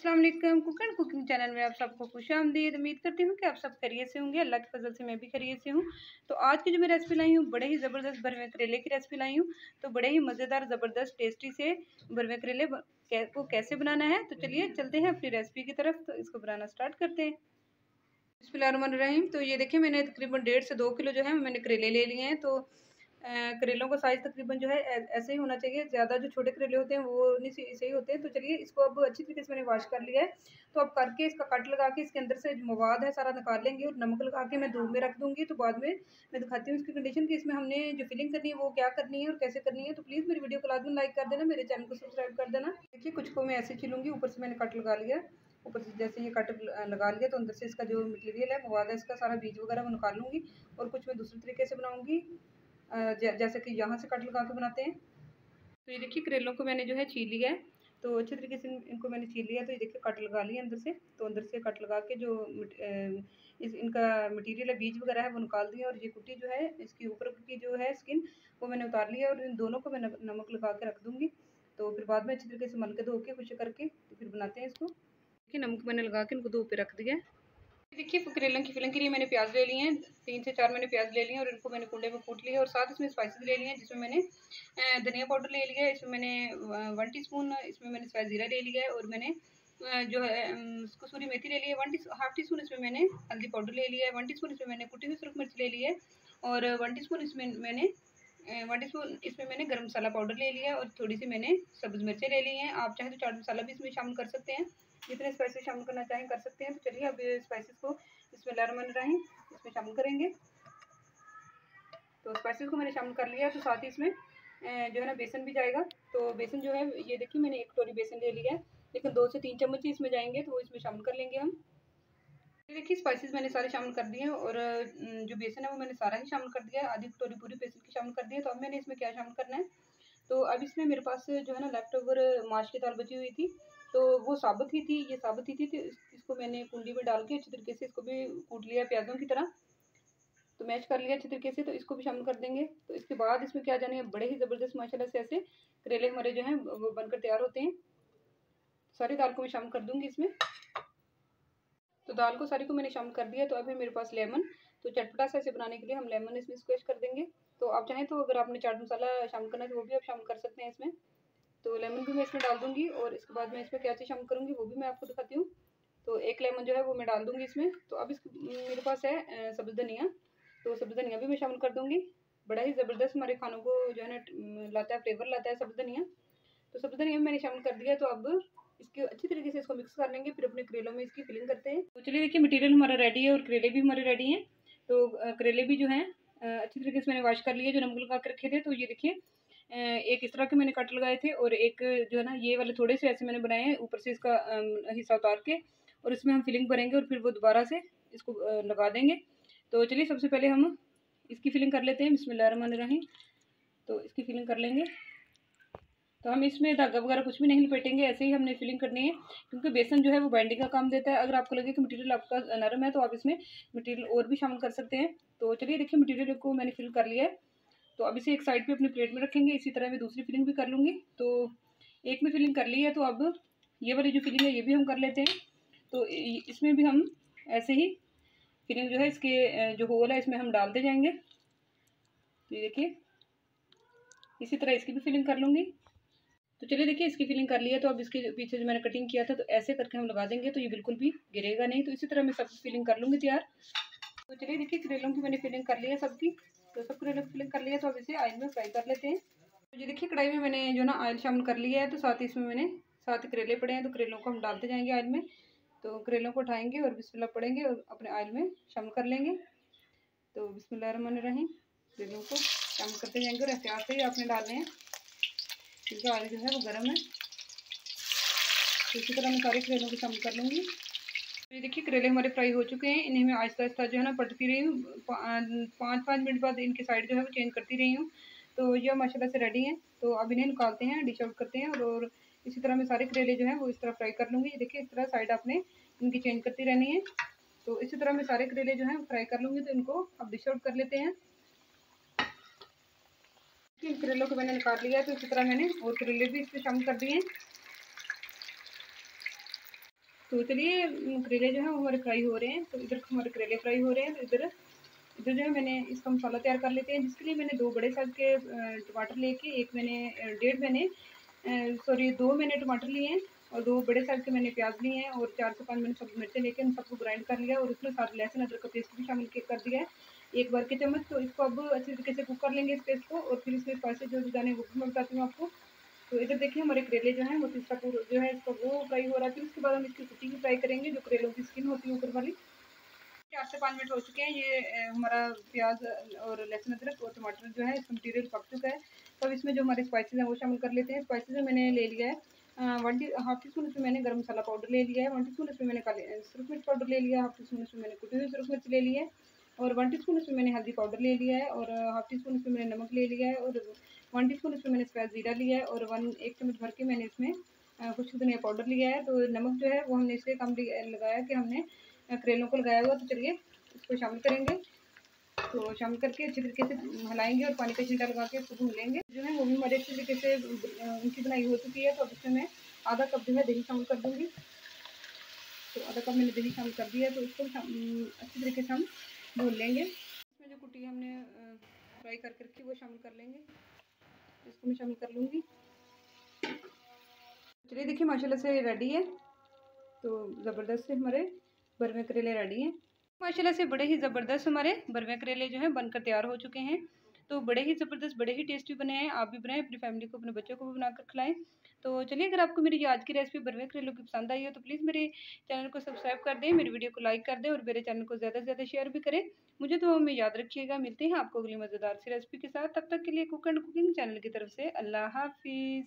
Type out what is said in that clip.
अस्सलाम वालेकुम। Cooking channel में आप सबको खुशामदीद। उम्मीद करती हूँ कि आप सब खैरियत से होंगे। अल्लाह के फजल से मैं भी खैरियत से हूँ। तो आज की जो मैं रेसिपी लाई हूँ, बड़े ही ज़बरदस्त भरवे करेले की रेसिपी लाई हूँ। तो बड़े ही मज़ेदार ज़बरदस्त टेस्टी से भरवे करेले को कैसे बनाना है, तो चलिए चलते हैं अपनी रेसिपी की तरफ। तो इसको बनाना स्टार्ट करते हैं। बिस्मिल्लाहिर्रहमानिर्रहीम। तो ये देखिए, मैंने तकरीबन 1.5 से 2 किलो जो है मैंने करेले ले लिए हैं। तो करेलों का साइज़ तकरीबन जो है ऐसे ही होना चाहिए। ज़्यादा जो छोटे करेले होते हैं वो नहीं सही होते हैं। तो चलिए इसको अब अच्छी तरीके से मैंने वॉश कर लिया है। तो अब करके इसका कट लगा के इसके अंदर से जो मवाद है सारा निकाल लेंगे और नमक लगा के मैं धूप में रख दूँगी। तो बाद में मैं दिखाती हूँ इसकी कंडीशन कि इसमें हमने जो फिलिंग करनी है वो क्या करनी है और कैसे करनी है। तो प्लीज़ मेरी वीडियो को लाजमी लाइक कर देना, मेरे चैनल को सब्सक्राइब कर देना। देखिए, कुछ को मैं ऐसे छीलूँगी। ऊपर से मैंने कट लगा लिया। ऊपर से जैसे ये कट लगा लिया तो अंदर से इसका जो मटेरियल है, मवाद है, इसका सारा बीज वगैरह वो निकाल लूँगी। और कुछ मैं दूसरे तरीके से बनाऊँगी, जैसे कि यहाँ से कट लगा के बनाते हैं। तो ये देखिए, करेलों को मैंने जो है छील लिया है। तो अच्छे तरीके से इनको मैंने छील लिया। तो ये देखिए, कट लगा लिया अंदर से। तो अंदर से कट लगा के जो इनका मटेरियल है, बीज वगैरह है, वो निकाल दिया। और ये कुटी जो है, इसकी ऊपर की जो है स्किन, वो मैंने उतार लिया। और इन दोनों को मैं नमक लगा के रख दूँगी। तो फिर बाद में अच्छी तरीके से मल के धो के खुश करके तो फिर बनाते हैं इसको। देखिए, नमक मैंने लगा के इनको धूप पे रख दिया है। देखिए, करेलों की फिलिंग के लिए मैंने प्याज ले लिए हैं। 3 से 4 मैंने प्याज ले लिए हैं और इनको मैंने कुंडे में कूट लिया। और साथ इसमें स्पाइसेस ले लिए हैं, जिसमें मैंने धनिया पाउडर ले लिया है। इसमें मैंने 1 टीस्पून इसमें मैंने सफ़ेद ज़ीरा ले लिया है। और मैंने जो है कसूरी मेथी ले ली है। हाफ टी स्पून इसमें मैंने हल्दी पाउडर ले लिया है। 1 टीस्पून इसमें मैंने कुटी हुई सुरख मिर्च ले ली है। और 1 टीस्पून इसमें मैंने 1 टीस्पून इसमें मैंने गरम मसाला पाउडर ले लिया है। और थोड़ी सी मैंने सब्ज़ मिर्चें ले ली हैं। आप चाहे तो चाट मसाला भी इसमें शामिल कर सकते हैं। जितने स्पाइसेस शामिल करना चाहें कर सकते हैं। तो चलिए अब स्पाइसेस को बिस्मिल्लाहिर्रहमानिर्रहीम इसमें शामिल करेंगे। तो स्पाइसेस को मैंने शामिल कर लिया है। तो साथ ही इसमें जो है ना बेसन भी जाएगा। तो बेसन जो है, ये देखिए, मैंने 1 कटोरी बेसन ले लिया है, लेकिन 2 से 3 चम्मच ही इसमें जाएंगे। तो वो इसमें शामिल कर लेंगे हम। ये देखिए, स्पाइसेस मैंने सारे शामिल कर दिए हैं। और जो बेसन है वो मैंने सारा ही शामिल कर दिया है। आधी कटोरी पूरी बेसन की शामिल कर दी है। तो अब मैंने इसमें क्या शामिल करना है, तो अब इसमें मेरे पास जो है ना लेफ्ट ओवर माश की दाल बची हुई थी। तो वो साबुत ही थी, ये साबुत ही थी। तो इसको मैंने कुंडी में डाल के अच्छी तरीके से इसको भी कूट लिया प्याज़ों की तरह। तो मैश कर लिया अच्छी तरीके से। तो इसको भी शामिल कर देंगे। तो इसके बाद इसमें क्या जाने, बड़े ही ज़बरदस्त माशाल्लाह से ऐसे करेले हमारे जो हैं वो बनकर तैयार होते हैं। सारी दाल को मैं शामिल कर दूँगी इसमें। तो दाल को सारी को मैंने शामिल कर दिया। तो अब है मेरे पास लेमन। तो चटपटा सा इसे बनाने के लिए हम लेमन इसमें स्क्वैश कर देंगे। तो आप चाहें तो अगर आपने चाट मसाला शामिल करना है तो वो भी आप शामिल कर सकते हैं इसमें। तो लेमन भी मैं इसमें डाल दूँगी। और इसके बाद मैं इसमें क्या चीज़ शामिल करूँगी वो भी मैं आपको दिखाती हूँ। तो 1 लेमन जो है वो मैं डाल दूँगी इसमें। तो अब मेरे पास है सब्ज़ धनिया। तो सब्ज़ धनिया भी मैं शामिल कर दूँगी। बड़ा ही ज़बरदस्त हमारे खानों को जो है ना लाता है, फ्लेवर लाता है सब्ज़ धनिया। तो सब्ज़ धनिया भी मैंने शामिल कर दिया। तो अब इसकी अच्छी तरीके से इसको मिक्स कर लेंगे। फिर अपने करेलों में इसकी फिलिंग करते हैं। तो चलिए देखिए, मटेरियल हमारा रेडी है और करेले भी हमारे रेडी हैं। तो करेले भी जो हैं अच्छी तरीके से मैंने वॉश कर लिए, जो नमक लगा के रखे थे। तो ये देखिए, एक इस तरह के मैंने कट लगाए थे। और एक जो है ना ये वाले थोड़े से ऐसे मैंने बनाए हैं, ऊपर से इसका हिस्सा उतार के। और इसमें हम फिलिंग भरेंगे और फिर वो दोबारा से इसको लगा देंगे। तो चलिए सबसे पहले हम इसकी फिलिंग कर लेते हैं। बिस्मिल्लाहिर्रहमानिर्रहीम। तो इसकी फिलिंग कर लेंगे। तो हम इसमें धागा वगैरह कुछ भी नहीं लपेटेंगे, ऐसे ही हमने फिलिंग करनी है। क्योंकि बेसन जो है वो बाइंडिंग का काम देता है। अगर आपको लगे कि मटेरियल आपका नरम है तो आप इसमें मटेरियल और भी शामिल कर सकते हैं। तो चलिए देखिए, मटेरियल को मैंने फिल कर लिया है। तो अब इसे एक साइड पे अपनी प्लेट में रखेंगे। इसी तरह मैं दूसरी फिलिंग भी कर लूँगी। तो एक में फिलिंग कर ली है। तो अब ये वाली जो फिलिंग है ये भी हम कर लेते हैं। तो इसमें भी हम ऐसे ही फिलिंग जो है इसके जो होल है इसमें हम डालते जाएंगे। तो ये देखिए, इसी तरह इसकी भी फिलिंग कर लूँगी। तो चलिए देखिए, इसकी फिलिंग कर लिया। तो अब इसके पीछे जो मैंने कटिंग किया था तो ऐसे करके हम लगा देंगे। तो ये बिल्कुल भी गिरेगा नहीं। तो इसी तरह मैं सब फिलिंग कर लूँगी तैयार। तो चलिए देखिए, करेलों की मैंने फिलिंग कर ली है सबकी। तो सब करेलों की फिलिंग कर लिया। तो अब इसे ऑयल में फ्राई कर लेते हैं। तो ये देखिए, कढ़ाई में मैंने जो ना ऑयल शामिल कर लिया है। तो साथ ही इसमें मैंने साथ करेले पड़े हैं। तो करेलों को हम डालते जाएंगे ऑयल में। तो करेलों को उठाएंगे और बिस्मिल्लाह पड़ेंगे और अपने ऑयल में शामिल कर लेंगे। तो बिस्मिल्लाहिर्रहमानिर्रहीम, करेलों को शामिल करते जाएंगे। और एहतियात से ही आपने डालने हैं क्योंकि ऑयल जो है वो गर्म है। तो इसी तरह मैं सारे करेलों को शामिल कर लूँगी। तो ये देखिए, करेले हमारे फ्राई हो चुके हैं। इन्हें मैं आहिस्ता आहिस्ता जो है ना पलटती रही हूँ। 5-5 मिनट बाद इनकी साइड जो है वो चेंज करती रही हूँ। तो ये माशाल्लाह से रेडी हैं। तो अब इन्हें निकालते हैं, डिश आउट करते हैं। और इसी तरह मैं सारे करेले जो हैं वो इस तरह फ्राई कर लूँगी। देखिए, इस तरह साइड आपने इनकी चेंज करती रहनी है। तो इसी तरह मैं सारे करेले जो हैं फ्राई कर लूँगी। तो इनको अब डिश आउट कर लेते हैं। इन करेलों को मैंने निकाल लिया है। तो इसी तरह मैंने और करेले भी इसमें शामिल कर दिए हैं। तो चलिए करेले जो है वो हमारे फ्राई हो रहे हैं। तो इधर हमारे करेले फ्राई हो रहे हैं। तो इधर इधर जो है मैंने इसका मसाला तैयार कर लेते हैं, जिसके लिए मैंने 2 बड़े साइज़ के टमाटर लेके, एक मैंने डेढ़ मैंने सॉरी 2 मैंने टमाटर लिए हैं और 2 बड़े साइज़ के मैंने प्याज लिए हैं और 4 से 5 मैंने सब मिर्चें लेके उन सबको ग्राइंड कर लिया और उसमें साथ लहसुन अदरक का पेस्ट भी शामिल कर दिया है 1 बार के चम्मच। तो इसको अब अच्छी तरीके से कुक कर लेंगे इस पेस्ट को और फिर इसमें स्पाइसेस जो डालने हैं वो भी मैं बताती हूँ आपको। तो इधर देखिए हमारे करेले जो हैं वो तीसरा पूरा जो है इसका वो फ्राई हो रहा है। फिर उसके बाद हम इसकी कुटी भी फ्राई करेंगे, जो करेलों की स्किन होती है ऊपर वाली। 4 से 5 मिनट हो चुके हैं। ये हमारा प्याज और लहसुन अदरक और टमाटर जो है इसका मटीरियल पक चुका है। तो अब इसमें जो हमारे स्पाइसेस हैं वो शामिल कर लेते हैं। स्पाइसेस में मैंने ले लिया है हाफ टी स्पून इसमें मैंने गरम मसाला पाउडर ले लिया है, 1 टीस्पून इसमें मैंने काले सुरख मिर्च पाउडर ले लिया है, हाफ टी स्पून इसमें मैंने कुटी हुई सुरख मिर्च ले ली है और 1 टीस्पून इसमें मैंने हल्दी पाउडर ले लिया है और हाफ टी स्पून इसमें मैंने नमक ले लिया है और 1 टीस्पून इसमें मैंने सफ़ेद ज़ीरा लिया है और 1 चम्मच भर के मैंने इसमें खुश्क धनिया पाउडर लिया है। तो नमक जो है वो हमने इसलिए कम लगाया कि हमने करेलों को लगाया हुआ। तो चलिए इसको शामिल करेंगे। तो शामिल करके अच्छे तरीके से हिलाएंगे और पानी का छींटा लगा के इसको भून लेंगे। जो है वो भी हमारे अच्छे तरीके से उनकी बनाई हो चुकी है। तो अब इसमें मैं आधा कप जो है दही शामिल कर दूँगी। तो आधा कप मैंने दही शामिल कर दिया है। तो इसको अच्छी तरीके से हम भून लेंगे। इसमें जो कुटी हमने फ्राई करके रखी वो शामिल कर लेंगे। इसको मैं शामिल कर लूँगी। चलिए देखिए माशाल्लाह से रेडी है। तो ज़बरदस्त से हमारे भरवे करेले रेडी हैं। माशाल्लाह से बड़े ही ज़बरदस्त हमारे भरवे करेले जो हैं बनकर तैयार हो चुके हैं। तो बड़े ही ज़बरदस्त, बड़े ही टेस्टी बने हैं। आप भी बनाएं, अपनी फैमिली को, अपने बच्चों को भी बनाकर खिलाएं। तो चलिए, अगर आपको मेरी आज की रेसिपी भरवे करेलों की पसंद आई हो तो प्लीज़ मेरे चैनल को सब्सक्राइब कर दें, मेरी वीडियो को लाइक कर दें और मेरे चैनल को ज़्यादा से ज़्यादा शेयर भी करें। मुझे दुआओं में याद रखिएगा। मिलते हैं आपको अगली मज़ेदार सी रेसिपी के साथ। तब तक के लिए कुक एंड कुकिंग चैनल की तरफ से अल्लाह हाफ़िज़।